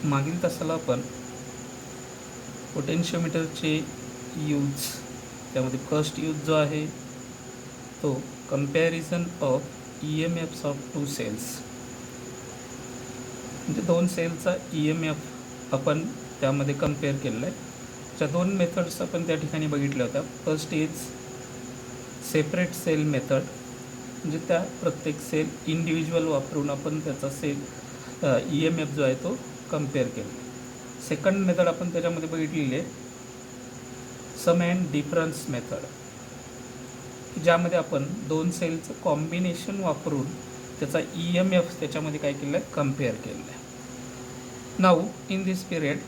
मागील तासाला आपण पोटेन्शियोमीटरचे यूज, त्यामध्ये फर्स्ट यूज जो आहे तो comparison of E M Fs of two cells, म्हणजे दोन सेलचा ई एम एफ आपण त्यामध्ये कम्पेअर केलेला आहे. ज्या दोन मेथड्स आपण त्या ठिकाणी बघितल्या होत्या. First is separate cell method, म्हणजे त्या प्रत्येक सेल इंडिव्हिज्युअल वापरून आपण त्याचा सेल ई एम एफ जो आहे तो कम्पेअर केला. सेकंड मेथड आपण त्याच्यामध्ये बघितलेली आहे सम अँड डिफरन्स मेथड, ज्यामध्ये आपण दोन सेलचं कॉम्बिनेशन वापरून त्याचा ई एम एफ त्याच्यामध्ये काय केलं आहे, कम्पेअर केलेलं आहे. Now in this period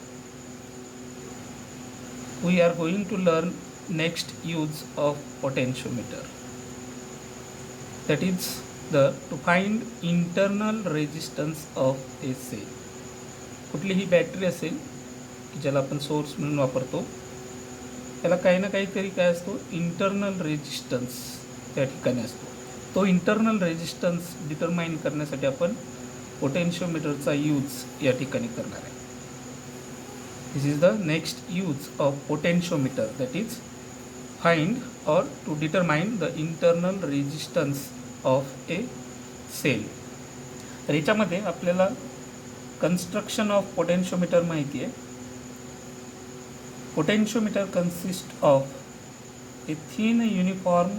we are going to learn next use of potentiometer, that is to find internal resistance of a cell. कुठलीही बॅटरी असेल की ज्याला आपण सोर्स म्हणून वापरतो, त्याला काही ना काहीतरी काय असतो, इंटरनल रेजिस्टन्स त्या ठिकाणी असतो. तो इंटरनल रेजिस्टन्स डिटरमाइन करण्यासाठी आपण पोटेन्शियोमीटरचा यूज या ठिकाणी करणार आहे. This is the next use of potentiometer, that is find or to determine the internal resistance of a cell. तर याच्यामध्ये आपल्याला कन्स्ट्रक्शन ऑफ पोटेन्शियोमीटर माहिती आहे. Potentiometer consist of a thin uniform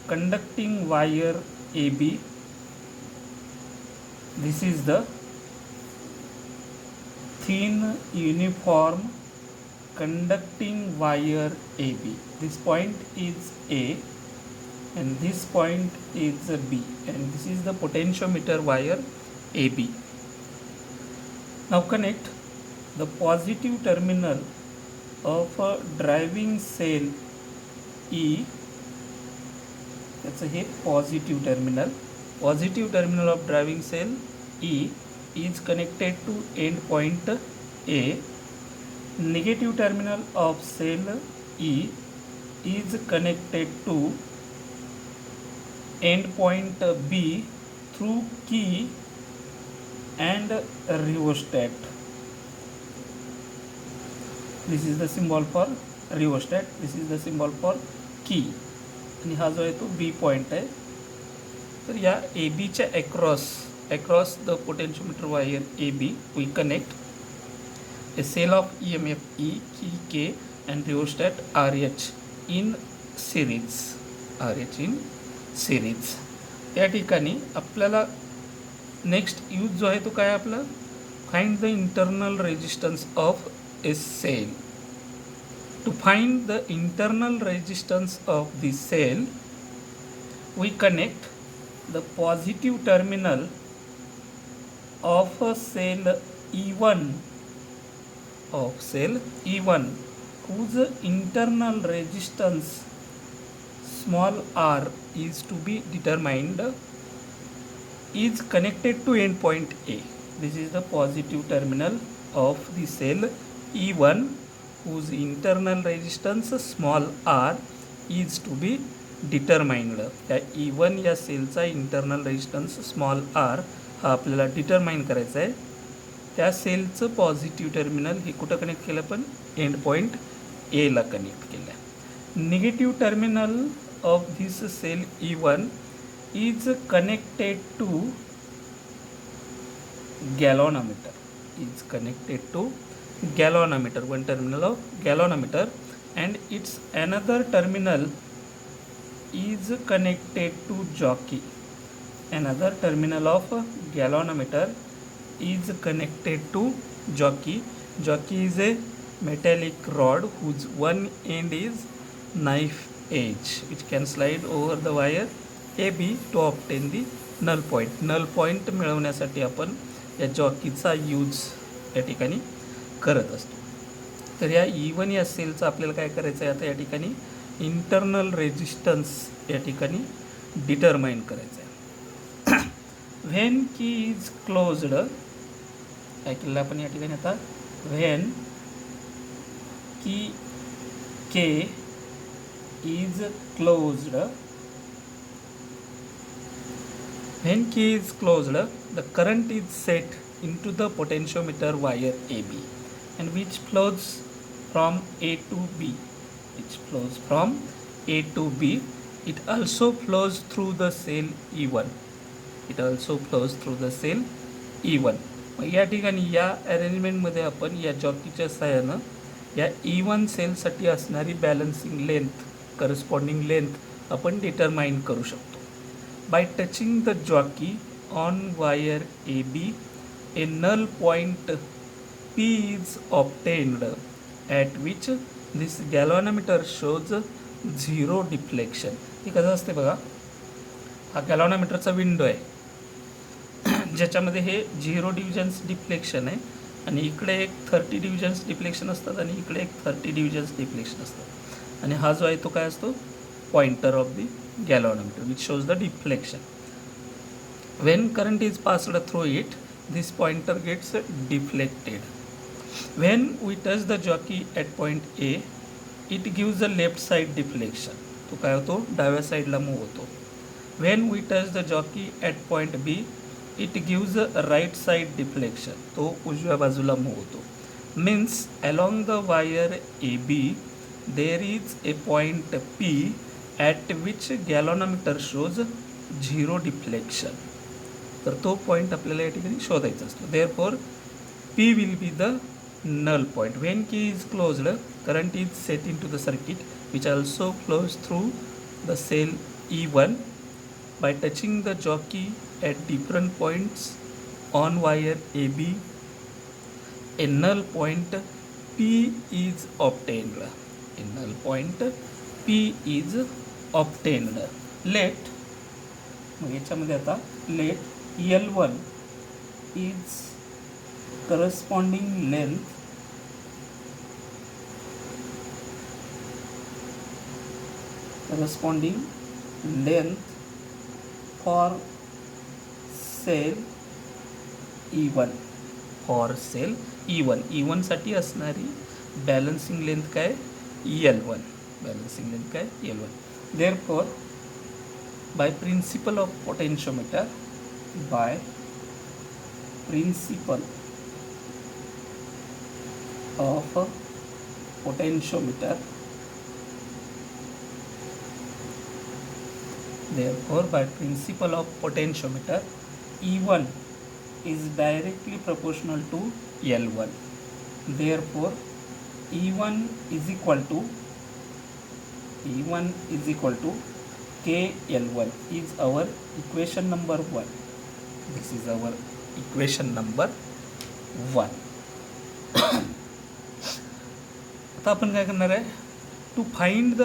conducting wire A B. This is the thin uniform conducting wire AB. This point is A and this point is B, and this is the potentiometer wire AB. Now connect the positive terminal of a driving cell E. That's a positive terminal. Positive terminal of driving cell E is connected to end point A. Negative terminal of cell E is connected to end point B through key and rheostat. This is the symbol for rheostat. This is the symbol for key. आणि हा जो आहे तो B point आहे. तर या ए बीच्या across the potentiometer wire AB we connect a cell of EMF E, key K and rheostat RH in series. या ठिकाणी आपल्याला नेक्स्ट यूज जो आहे तो काय आपला, find the internal resistance of a cell. To find the internal resistance of the cell we connect the positive terminal of cell E1 of cell E1 whose internal resistance small r is to be determined is connected to endpoint A. This is the positive terminal of the cell E1 whose internal resistance small r is to be determined. त्या E1 या सेलचा internal resistance small r हा आपल्याला determine करायचा आहे. त्या सेलचं positive terminal हे कुठं connect केलं, पण एंड पॉईंट एला कनेक्ट केलं आहे. Negative terminal of this cell E1 is connected to galvanometer. One terminal of galvanometer and its another terminal is connected to jockey. Another terminal of galvanometer is connected to jockey. Jockey is a metallic rod whose one end is knife edge which can slide over the wire AB to obtain the null point. Null point मिळवण्यासाठी आपण या जॉकीचा use या ठिकाणी करत असतो. तर या E1 या सेलचं आपल्याला काय करायचं आहे, आता या ठिकाणी इंटरनल रेजिस्टन्स या ठिकाणी डिटरमाइन करायचं आहे. व्हेन की इज क्लोज्ड, काय केलं आपण या ठिकाणी, आता when key K is closed, when key is closed the current is set into the potentiometer wire AB, and which flows from A to B. Which flows from A to B. It also flows through the cell E1. It also flows through the cell E1. मग या ठिकाणी या अरेंजमेंटमध्ये आपण या जॉकीच्या सहाय्यानं या E1 सेलसाठी असणारी बॅलन्सिंग लेंथ, करस्पॉन्डिंग लेंथ आपण डिटरमाइन करू शकतो. Bye touching the jockey on wire AB, a null point P is obtained at which this galvanometer shows zero deflection. हे कसं असते बघा, हा गॅल्व्हॅनोमीटरचा विंडो आहे ज्याच्यामध्ये हे 0 डिव्हिजन्स डिफ्लेक्शन आहे आणि इकडे एक 30 डिव्हिजन्स डिफ्लेक्शन असतात आणि इकडे एक 30 डिव्हिजन्स डिफ्लेक्शन असतात. आणि हा जो आहे तो काय असतो, pointer of the galvanometer which shows the deflection. When current is passed through it, this pointer gets deflected. When we touch the jockey at point A, it gives a left side deflection. तो काय होतो, डाव्या साईडला move होतो. When we touch the jockey at point B, it gives a right side deflection. तो उजव्या बाजूला move होतो. Means along the wire AB, there is a point P at which galvanometer shows zero deflection. तर तो point आपल्याला या ठिकाणी शोधायचा असतो. Therefore P will be the null point. When key is closed, current is set in to the circuit which also flows through the cell E1 by touching the jockey at different points on wire AB. A null point P is obtained. A null point P is obtained. Let मग याच्यामध्ये आता let L1 is corresponding length for cell E1. for cell E1. E1 साठी असणारी balancing length काय, L1. Balancing length काय, L1. Therefore, by principle of potentiometer, therefore by principle of potentiometer, E1 is directly proportional to L1. Therefore E1 is equal to KL1 is our equation number 1. This is our equation number 1. आता आपण काय करणार आहे, to find the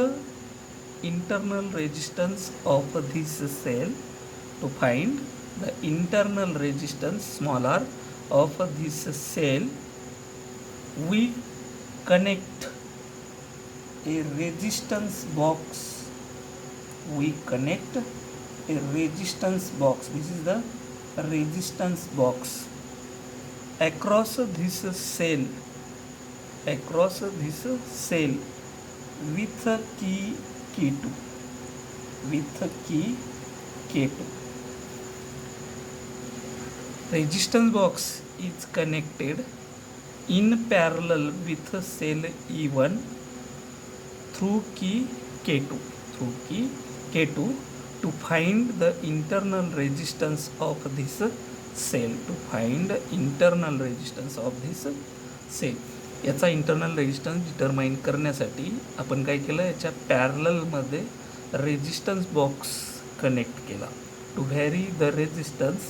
internal resistance of this cell. To find the internal resistance small r of this cell, we connect a resistance box. This is the resistance box across this cell with a key K2. Resistance box is connected in parallel with cell E1 through key K2. To find the internal resistance of this cell. याचा internal resistance determine करण्यासाठी आपण काय केलं, याच्या पॅरललमध्ये resistance box connect केला. To vary the resistance,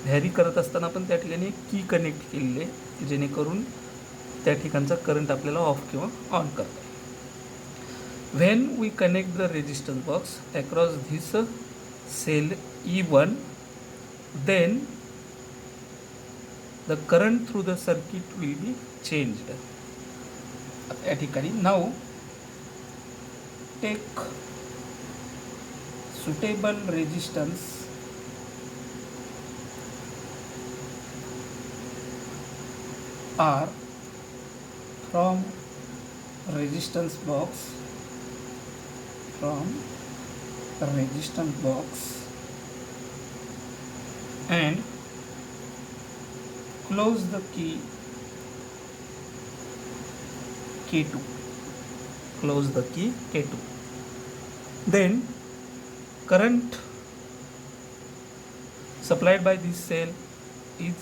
vary करत असताना आपण त्या ठिकाणी एक की कनेक्ट केलेले की जेणेकरून त्या ठिकाणचा करंट आपल्याला ऑफ किंवा ऑन करता. When we connect the resistance box across this cell E1, then the current through the circuit will be changed. या ठिकाणी now take suitable resistance R from resistance box and close the key K2, close the key K2. Then current supplied by this cell is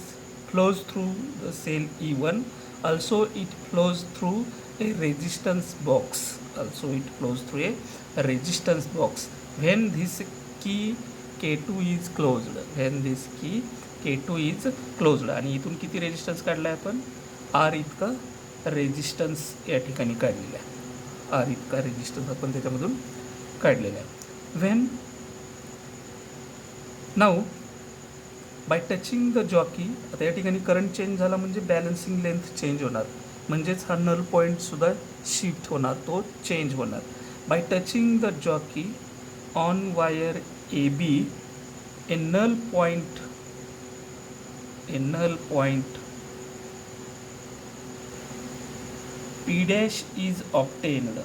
flows through the cell E1. Also it flows through a resistance box. Also it flows through a resistance box. When this key K2 is closed, when this key K2 is closed, आणि इथून किती resistance काढला आहे आपण? R इतका resistance या ठिकाणी काढलेला आहे. R इतका रेजिस्टन्स आपण त्याच्यामधून काढलेला आहे. When now bye touching the jockey, आता या ठिकाणी करंट चेंज झाला म्हणजे बॅलन्सिंग लेंथ चेंज होणार, म्हणजेच हा नल पॉईंटसुद्धा शिफ्ट होणार, तो चेंज होणार. By touching the jockey on wire A B, a null point P dash is obtained.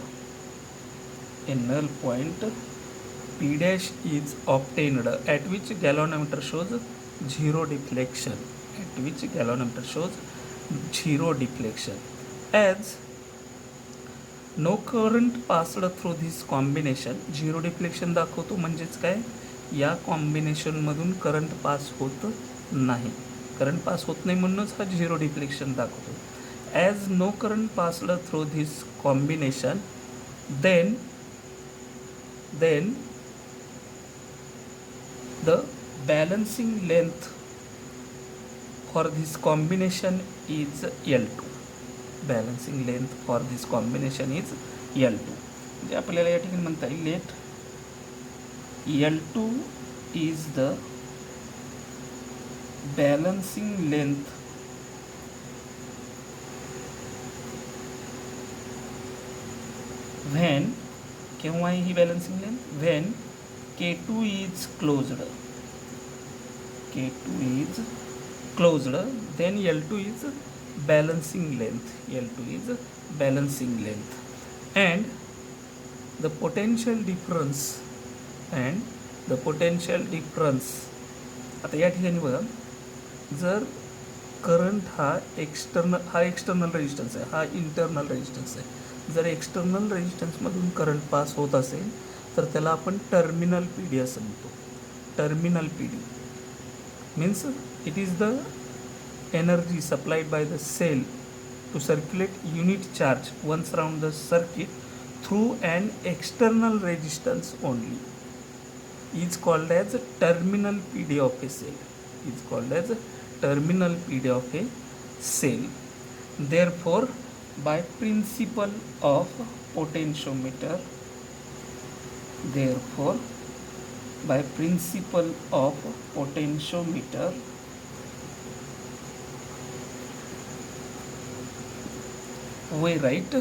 A null point P dash is obtained at which galvanometer shows zero deflection. At which galvanometer shows zero deflection. As no current passed through this combination, zero deflection दाखवतो, म्हणजेच काय, या कॉम्बिनेशनमधून current pass होत नाही. Current pass होत नाही म्हणूनच हा झिरो डिफ्लेक्शन दाखवतो. As no current passed through this combination, then the balancing length for this combination is L2. Balancing length for this combination is L2. म्हणजे आपल्याला या ठिकाणी म्हणता येईल let L2 is the balancing length when, केव्हा आहे ही balancing length? when K2 is closed, K2 is closed, then L2 is balancing length, L2 is balancing length. And the potential difference, आता या ठिकाणी बघा, जर करंट हा एक्सटर्नल रेजिस्टन्स आहे, हा इंटरनल रेजिस्टन्स आहे. जर एक्सटर्नल रेजिस्टन्समधून करंट पास होत असेल तर त्याला आपण टर्मिनल पी डी असं म्हणतो. Terminal P D means it is the energy supplied by the cell to circulate unit charge once around the circuit through an external resistance only is called as terminal PD of a cell, is called as terminal PD of a cell. Therefore by principle of potentiometer, we write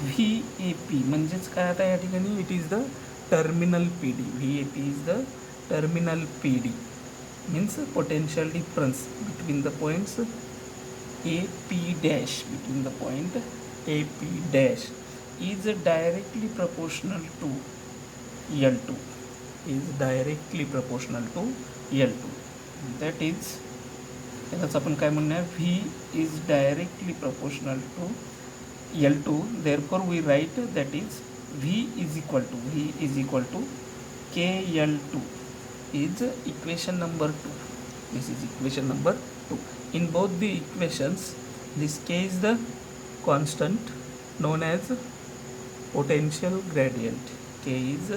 VAP म्हणजेच काय, आता या ठिकाणी it is the terminal P D. VAP is the terminal P D means potential difference between the points AP dash, between the point AP dash is directly proportional to L2, is directly proportional to L2. That is, यालाच आपण काय म्हणणार, V is directly proportional to L2. Therefore we write that is V is equal to KL2 is equation number 2. This is equation number 2. In both the equations, this K is the constant known as potential gradient. K is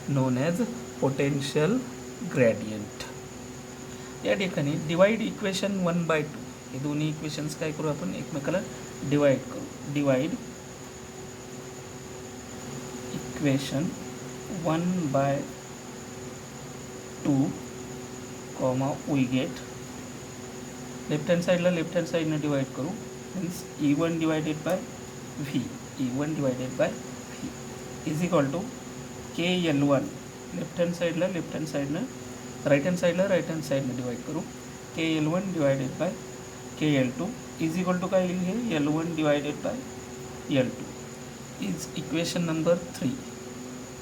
known as potential gradient. या ठिकाणी divide equation 1/2, हे दोन्ही equations काय करू आपण, एकमेकाला divide करू. Divide equation 1/2 comma we get left hand साईडला लेफ्ट हँड साईडनं डिवाइड करू, means E1 divided by V, E1 divided by V is equal to KL1. Left hand साईडला लेफ्ट हँड साईडनं, राईट हँड साईडला राईट हँड साईडनं divide करू. KL1 divided by KL2 is equal to काय येईल, हे L1 divided by L2 is equation number 3.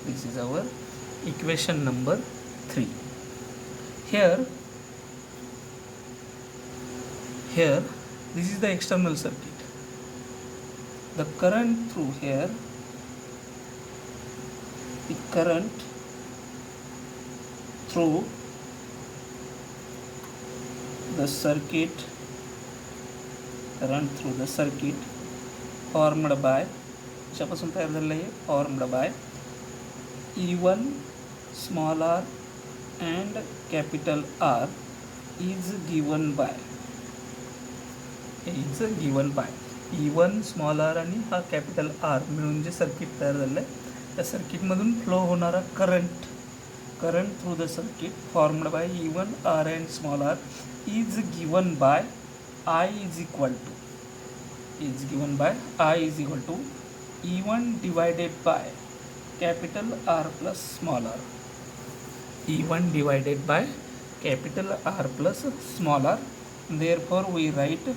This is our equation number 3. Here here this is the external circuit. The current through here, the current through the circuit, current through the circuit formed by, कशापासून तयार झालेलं आहे, formed by E1 small r and capital R is given by E1 small r आणि हा capital R मिळून जे circuit तयार झालं आहे त्या सर्किटमधून फ्लो होणारा current through the circuit formed by E1 R and small r is given by I is equal to E1 divided by capital R plus small r. E1 divided by capital R plus small r. Therefore we write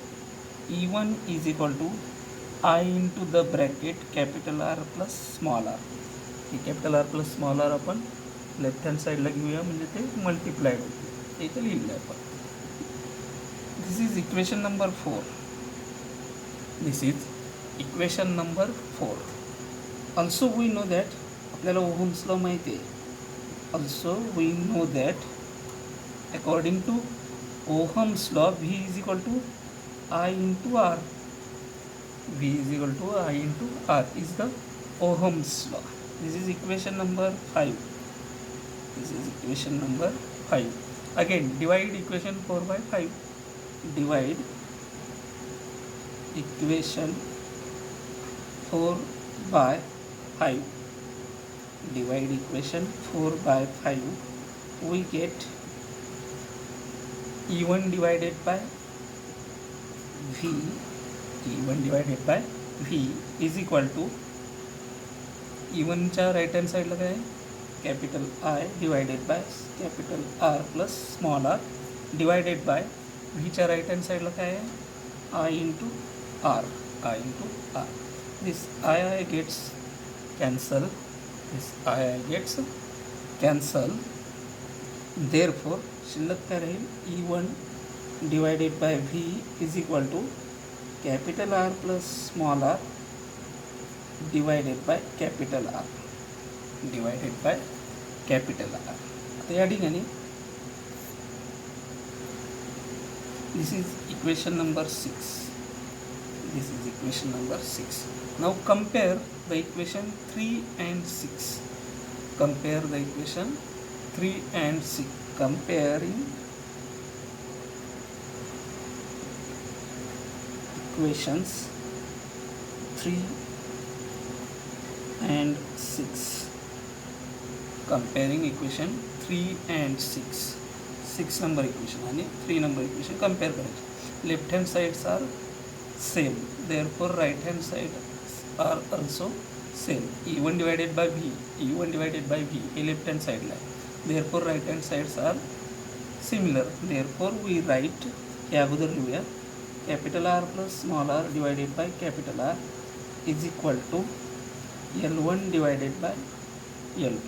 E1 is equal to I into the bracket capital R plus small r. ही capital R plus small r आपण left hand साईडला घेऊया, म्हणजे ते multiplied होते. इथं लिहिलं आहे आपण. This is equation number 4. Also we know that आपल्याला ओहम्स लॉ माहिती आहे. Also we know that according to Ohm's law V is equal to I into R. V is equal to I into R is the Ohm's law. This is equation number 5. Again divide equation 4 by 5. Divide equation 4 by 5. Divide equation 4 by 5. We get E1 divided by V. E1 divided by V is equal to E1 च्या right hand साईडला काय आहे, capital I divided by capital R plus small r divided by V च्या right hand साईडला काय आहे, I into R. This I gets cancel. Therefore शिल्लक काय राहील, E1 divided by V is equal to capital R plus small r divided by capital R. आता या ठिकाणी this is equation number 6. Now compare the equation 3 and 6. Comparing equations 3 and 6. Comparing equation 3 and 6. 6 number equation आणि 3 number equation compare करायचे. Left hand sides are same, therefore right hand side are also same. E1 divided by V हे left hand side ला आहे, therefore right hand sides are similar. Therefore we write, हे अगोदर लिहूया, capital R plus small r divided by capital R is equal to L1 divided by L2.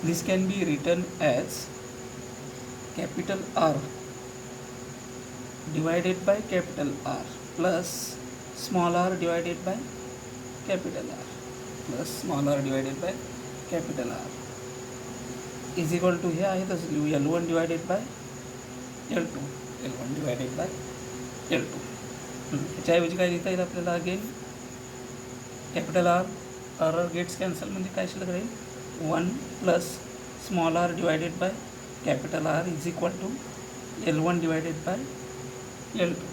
This can be written as capital R divided by capital R plus small r divided by capital R is equal to, here आहे तसं लिहू, L1 divided by L2. त्याच्याऐवजी काय लिहिता येईल आपल्याला, again capital R gets cancel, म्हणजे काय शिल्लक राहील, 1 plus small r divided by capital R is equal to L1 divided by L2.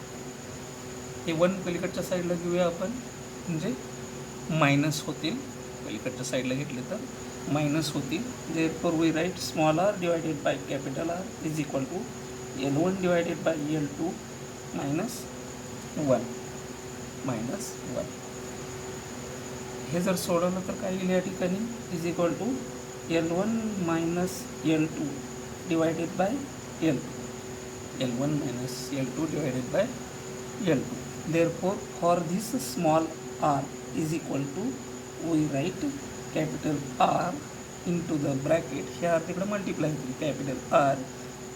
हे 1 पलीकडच्या साईडला घेऊया आपण, म्हणजे मायनस होतील, पलीकडच्या साईडला घेतले तर मायनस होतील. Therefore we write small r divided by capital R is equal to L1 divided by L2 minus 1. हे जर सोडवलं तर काय येईल या ठिकाणी, is equal to L1 minus L2 divided by L2. Therefore for this small r is equal to, we write capital R into the bracket, here तिकडे multiply करू, capital R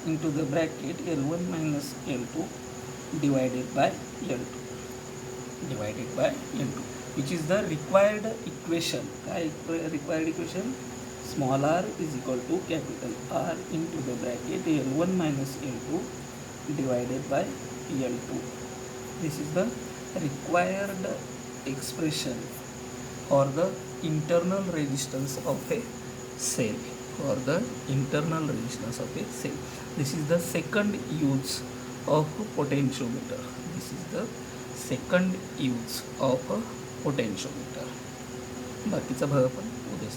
into the bracket L1 minus L2 divided by L2 which is the required equation. Required equation, small r is equal to capital R into the bracket L1 minus L2 divided by L2. This is the required expression for the internal resistance of a cell. This is the second use of potentiometer. बाकीचा भाग आपण उद्या